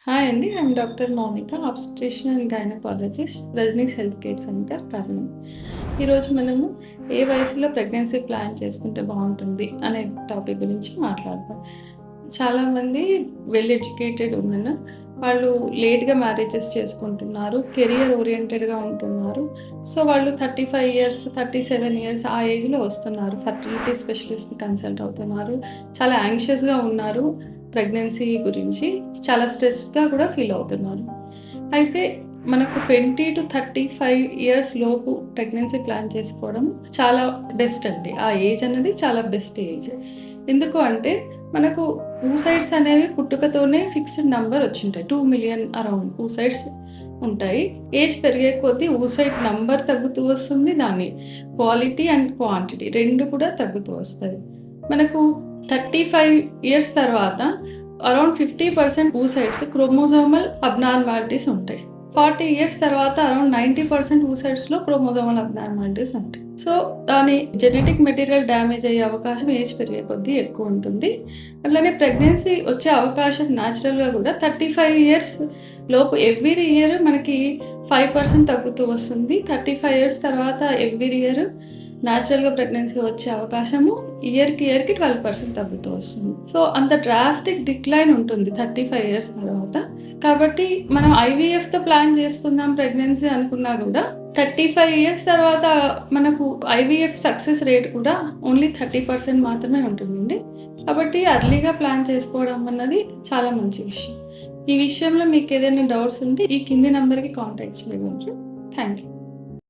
Hi అండి. I'm doctor Mounika, obstetrician and gynaecologist, Rajani's health care centre, Kurnool. ఈరోజు మనము ఏ వయసులో ప్రెగ్నెన్సీ ప్లాన్ చేసుకుంటే బాగుంటుంది అనే టాపిక్ గురించి మాట్లాడదాం. చాలామంది వెల్ ఎడ్యుకేటెడ్ ఉమెన్ వాళ్ళు లేట్‌గా మ్యారేజెస్ చేసుకుంటున్నారు. కెరియర్ ఓరియెంటెడ్‌గా ఉంటున్నారు. సో, వాళ్ళు 35 ఇయర్స్, 37 ఇయర్స్ ఆ ఏజ్‌లో వస్తున్నారు. ఫర్టిలిటీ స్పెషలిస్ట్‌ని కన్సల్ట్ అవుతున్నారు. చాలా యాంగ్షియస్‌గా ఉన్నారు ప్రెగ్నెన్సీ గురించి. చాలా స్ట్రెస్‌గా కూడా ఫీల్ అవుతున్నారు. అయితే మనకు 20-35 ఇయర్స్ లోపు ప్రెగ్నెన్సీ ప్లాన్ చేసుకోవడం చాలా బెస్ట్ అండి. ఆ ఏజ్ అనేది చాలా బెస్ట్ ఏజ్. ఎందుకు అంటే మనకు oocytes అనేవి పుట్టుకతోనే ఫిక్స్డ్ నంబర్ వచ్చుంటాయి. 2 మిలియన్ అరౌండ్ oocytes ఉంటాయి. ఏజ్ పెరిగే కొద్దీ oocyte నంబర్ తగ్గుతూ వస్తుంది. దాని క్వాలిటీ అండ్ క్వాంటిటీ 2 కూడా తగ్గుతూ వస్తది. మనకు 35 ఇయర్స్ తర్వాత అరౌండ్ 50% oocytes క్రోమోజోమల్ అబ్నార్మాలిటీస్ ఉంటాయి. 40 ఇయర్స్ తర్వాత అరౌండ్ 90% oocytesలో క్రోమోజోమల్ అబ్నార్మాలిటీస్ ఉంటాయి. సో, దాని జెనెటిక్ మెటీరియల్ డ్యామేజ్ అయ్యే అవకాశం ఏజ్ పెరిగే కొద్దీ ఎక్కువ ఉంటుంది. అట్లనే ప్రెగ్నెన్సీ వచ్చే అవకాశం న్యాచురల్‌గా కూడా 35 ఇయర్స్ లోపు ఎవ్రీ ఇయర్ మనకి 5% తగ్గుతూ వస్తుంది. 35 ఇయర్స్ తర్వాత ఎవ్రీ ఇయర్ న్యాచురల్‌గా ప్రెగ్నెన్సీ వచ్చే అవకాశము ఇయర్‌కి 12% తగ్గుతూ వస్తుంది. సో, అంత డ్రాస్టిక్ డిక్లైన్ ఉంటుంది 35 ఇయర్స్ తర్వాత. కాబట్టి మనం ఐవీఎఫ్‌తో ప్లాన్ చేసుకుందాం ప్రెగ్నెన్సీ అనుకున్నా కూడా 35 ఇయర్స్ తర్వాత మనకు ఐవీఎఫ్ సక్సెస్ రేట్ కూడా ఓన్లీ 30% మాత్రమే ఉంటుందండి. కాబట్టి ఎర్లీగా ప్లాన్ చేసుకోవడం అన్నది చాలా మంచి విషయం. ఈ విషయంలో మీకు ఏదైనా డౌట్స్ ఉంటే ఈ కింది నంబర్‌కి కాంటాక్ట్ చేయవచ్చు. Thank you.